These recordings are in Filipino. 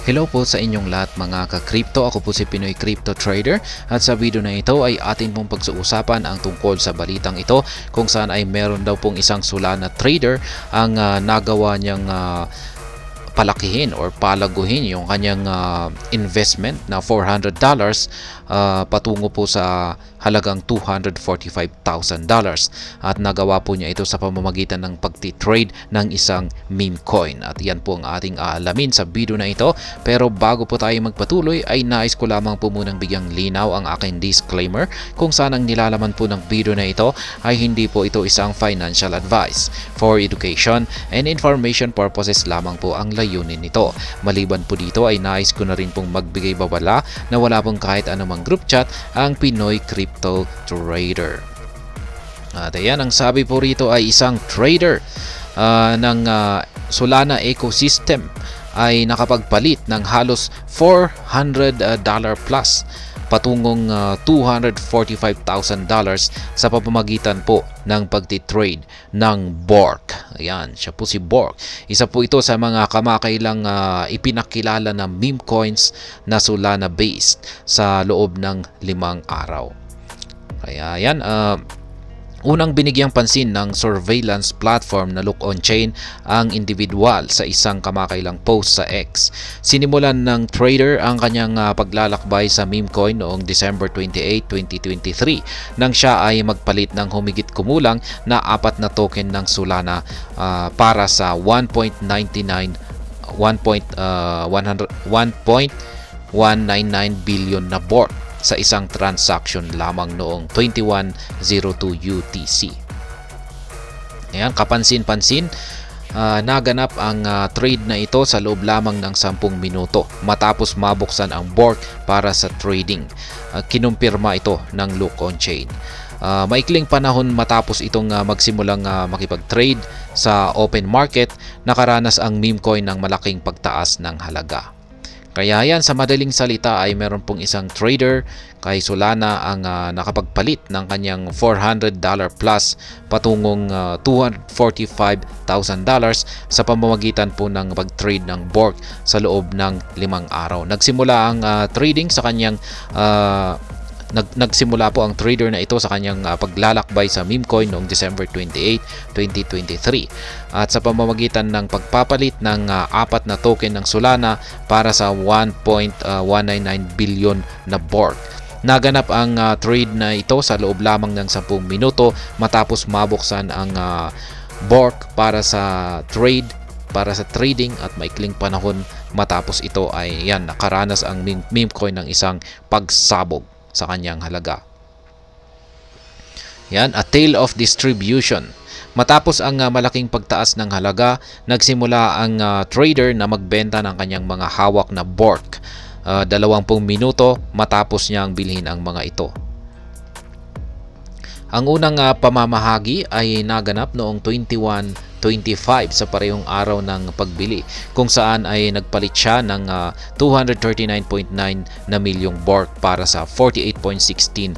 Hello po sa inyong lahat mga ka-crypto. Ako po si Pinoy Crypto Trader at sa video na ito ay atin pong pag-uusapan ang tungkol sa balitang ito kung saan ay meron daw pong isang Solana trader ang nagawa niyang palakihin or palaguhin yung kanyang investment na $400 patungo po sa halagang $245,000 at nagawa po niya ito sa pamamagitan ng pagti-trade ng isang meme coin at yan po ang ating aalamin sa video na ito. Pero bago po tayo magpatuloy ay nais ko lamang po munang bigyang linaw ang aking disclaimer kung saan ang nilalaman po ng video na ito ay hindi po ito isang financial advice. For education and information purposes lamang po ang layunin nito. Maliban po dito ay nais ko na rin pong magbigay babala na wala pong kahit anumang group chat ang Pinoy Crypto Trader. At ayan, ang sabi po rito ay isang trader ng Solana ecosystem ay nakapagpalit ng halos $400 plus patungong $245,000 sa pamamagitan po ng pagtitrade ng Bork. Ayan, siya po si Bork. Isa po ito sa mga kamakailang ipinakilala na meme coins na Solana based sa loob ng 5 araw. Kaya yan, unang binigyang pansin ng surveillance platform na Look On Chain ang individual sa isang kamakailang post sa X. Sinimulan ng trader ang kanyang paglalakbay sa meme coin noong December 28, 2023 nang siya ay magpalit ng humigit kumulang na 4 na token ng Solana para sa 1.199 billion na Bork sa isang transaction lamang noong 2102 UTC. Ayan, kapansin-pansin, naganap ang trade na ito sa loob lamang ng 10 minuto matapos mabuksan ang Bork para sa trading. Kinumpirma ito ng Look On Chain. Maikling panahon matapos itong magsimulang makipag-trade sa open market, nakaranas ang meme coin ng malaking pagtaas ng halaga. Kaya yan, sa madaling salita ay meron pong isang trader kay Solana ang nakapagpalit ng kanyang $400 plus patungong $245,000 sa pamamagitan po ng pag-trade ng Bork sa loob ng 5 araw. Nagsimula ang trading sa kanyang Nagsimula po ang trader na ito sa kanyang paglalakbay sa meme coin noong December 28, 2023 at sa pamamagitan ng pagpapalit ng 4 na token ng Solana para sa 1.199 billion na Bork. Naganap ang trade na ito sa loob lamang ng 10 minuto matapos mabuksan ang Bork para sa trading at maikling panahon matapos ito ay yan, nakaranas ang meme coin ng isang pagsabog sa kanyang halaga. Yan, a tale of distribution. Matapos ang malaking pagtaas ng halaga, nagsimula ang trader na magbenta ng kanyang mga hawak na Bork. 20 minuto matapos niyang bilhin ang mga ito. Ang unang pamamahagi ay naganap noong 21:25 sa parehong araw ng pagbili kung saan ay nagpalit siya ng 239.9 na milyong Bork para sa 48.16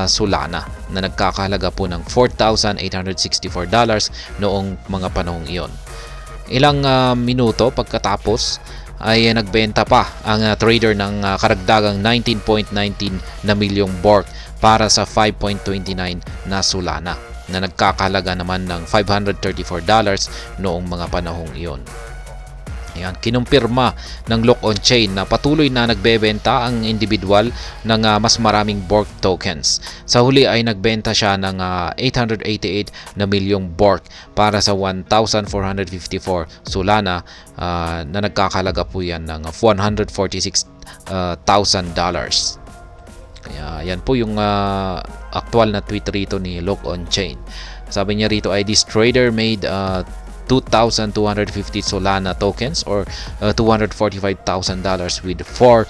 Solana na nagkakahalaga po ng $4,864 noong mga panahong iyon. Ilang minuto pagkatapos ay nagbenta pa ang trader ng karagdagang 19.19 na milyong Bork para sa 5.29 na Solana na nagkakahalaga naman ng $534 noong mga panahong iyon. Ayan, kinumpirma ng Look On Chain na patuloy na nagbebenta ang individual ng mas maraming Bork tokens. Sa huli ay nagbenta siya ng 888 na milyong Bork para sa 1,454 Solana na nagkakahalaga po yan ng $146,000. Kaya yan po yung actual na tweet rito ni Look On Chain. Sabi niya rito ay this trader made 2,250 Solana tokens or $245,000 with 4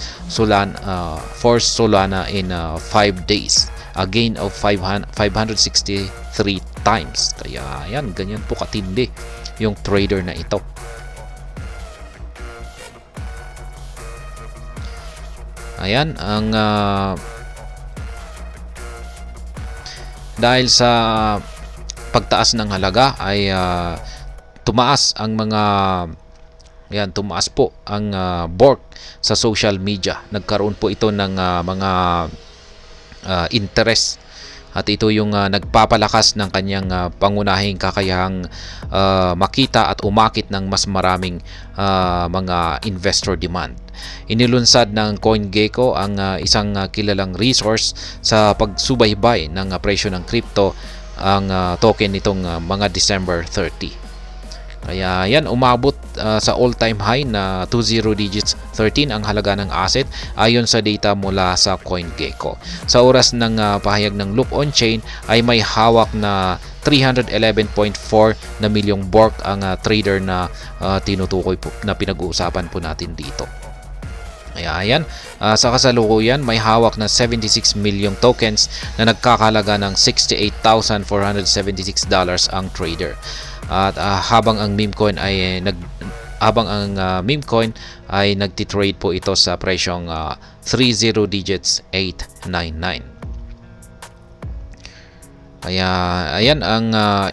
Solana in 5 days. A gain of 563 times. Kaya yan, ganyan po katindi yung trader na ito. Ayan, ang dahil sa pagtaas ng halaga ay tumaas ang mga Ayan, tumaas po ang Bork sa social media. Nagkaroon po ito ng mga interest, at ito yung nagpapalakas ng kanyang pangunahing kakayahang makita at umakit ng mas maraming mga investor demand. Inilunsad ng CoinGecko ang isang kilalang resource sa pagsubaybay ng presyo ng crypto, ang token nitong mga December 30. Kaya yan, umabot sa all-time high na 20 digits 13 ang halaga ng asset ayon sa data mula sa CoinGecko. Sa oras ng pahayag ng Loop on-chain ay may hawak na 311.4 na milyong Bork ang trader na tinutukoy po, na pinag-uusapan po natin dito. Ayan, sa kasalukuyan may hawak na 76 milyong tokens na nagkakalaga ng $68,476 ang trader. At habang ang meme coin ay nagtitrade po ito sa presyong 30 digits 899. Kaya ayan,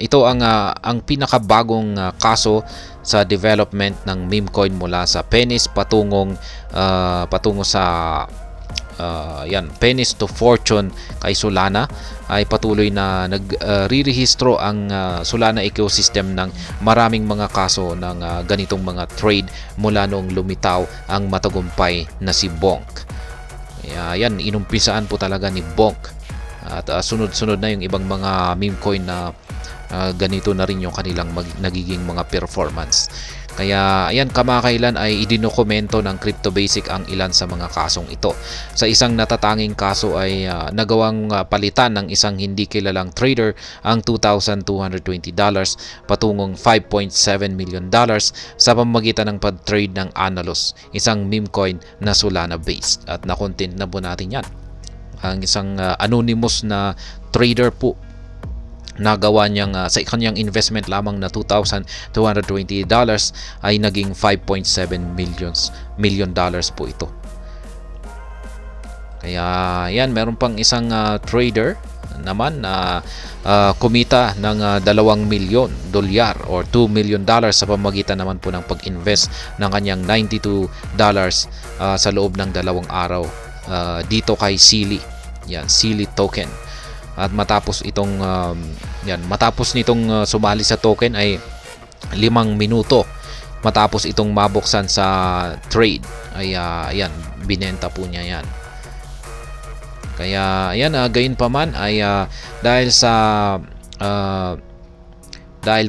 ito ang pinakabagong kaso sa development ng meme coin mula sa pennies patungo sa pennies to fortune kay Solana. Ay patuloy na nagrirehistro ang Solana ecosystem ng maraming mga kaso ng ganitong mga trade mula noong lumitaw ang matagumpay na si Bonk. Kaya yan, inumpisaan po talaga ni Bonk, at sunod-sunod na yung ibang mga meme coin na ganito na rin yung kanilang nagiging mga performance. Kaya ayan, kamakailan ay idinokumento ng Crypto Basic ang ilan sa mga kasong ito. Sa isang natatanging kaso ay nagawang palitan ng isang hindi kilalang trader ang $2,220 patungong $5.7 million sa pamamagitan ng pag-trade ng Analos, isang meme coin na Solana based. At na-content na po natin yan. Ang isang anonymous na trader po, nagawa niyang sa kanyang investment lamang na $2,220 ay naging $5.7 million po ito. Kaya yan, meron pang isang trader naman na kumita ng $2 milyon or $2 million sa pamamagitan naman po ng pag-invest ng kanyang $92 sa loob ng 2 araw dito kay Silly. Yan, Silly token. At matapos nitong sumali sa token ay 5 minuto matapos itong mabuksan sa trade ay ayan, binenta po niya yan. Kaya ayan, gayon pa man ay dahil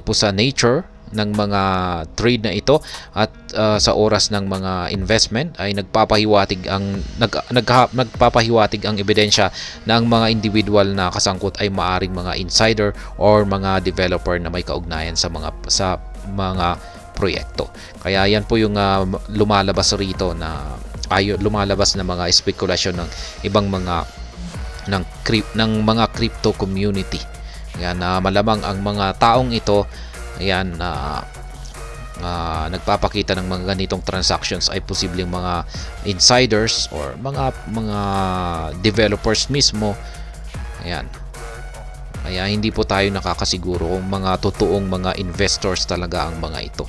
po sa nature ng mga trade na ito at sa oras ng mga investment ay nagpapahiwatig ang ebidensya na ang mga individual na kasangkot ay maaring mga insider or mga developer na may kaugnayan sa mga proyekto. Kaya yan po yung lumalabas rito na lumalabas na mga spekulasyon ng ibang mga crypto community. Yan, malamang ang mga taong ito ayan, nagpapakita ng mga ganitong transactions ay posibleng mga insiders or mga developers mismo. Ayan. Kaya hindi po tayo nakakasiguro kung mga totoong mga investors talaga ang mga ito.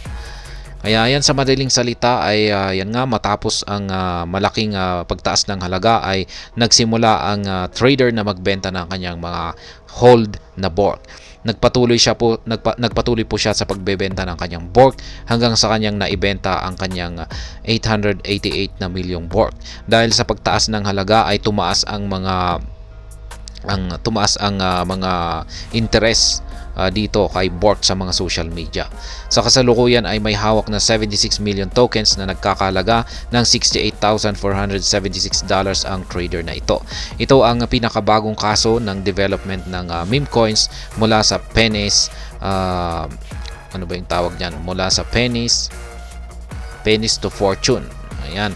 Kaya yan, sa madaling salita ay yan nga, matapos ang malaking pagtaas ng halaga ay nagsimula ang trader na magbenta ng kanyang mga hold na Bork. Nagpatuloy po siya sa pagbebenta ng kanyang Bork hanggang sa kanyang naibenta ang kanyang 888 na milyong Bork. Dahil sa pagtaas ng halaga ay tumaas ang mga interest dito kay Bork sa mga social media. Sa kasalukuyan ay may hawak na 76 million tokens na nagkakalaga ng $68,476 ang trader na ito. Ito ang pinakabagong kaso ng development ng meme coins mula sa pennies, mula sa pennies to fortune. Ayan,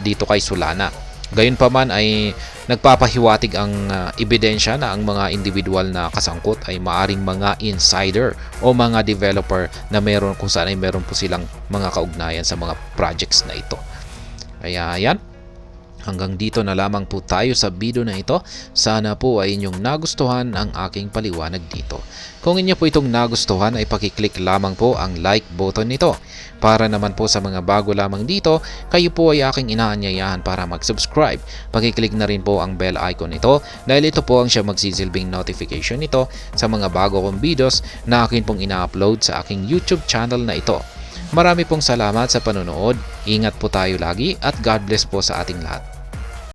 dito kay Solana. Gayunpaman ay nagpapahiwatig ang ebidensya na ang mga individual na kasangkot ay maaring mga insider o mga developer na kung saan ay meron po silang mga kaugnayan sa mga projects na ito. Kaya yan, Hanggang dito na lamang po tayo sa video na ito. Sana po ay inyong nagustuhan ang aking paliwanag dito. Kung inyo po itong nagustuhan ay pakiclick lamang po ang like button nito. Para naman po sa mga bago lamang dito, kayo po ay aking inaanyayahan para mag-subscribe. Pakiclick na rin po ang bell icon nito dahil ito po ang siya magsisilbing notification nito sa mga bago kong videos na akin pong ina-upload sa aking YouTube channel na ito. Marami pong salamat sa panonood. Ingat po tayo lagi at God bless po sa ating lahat.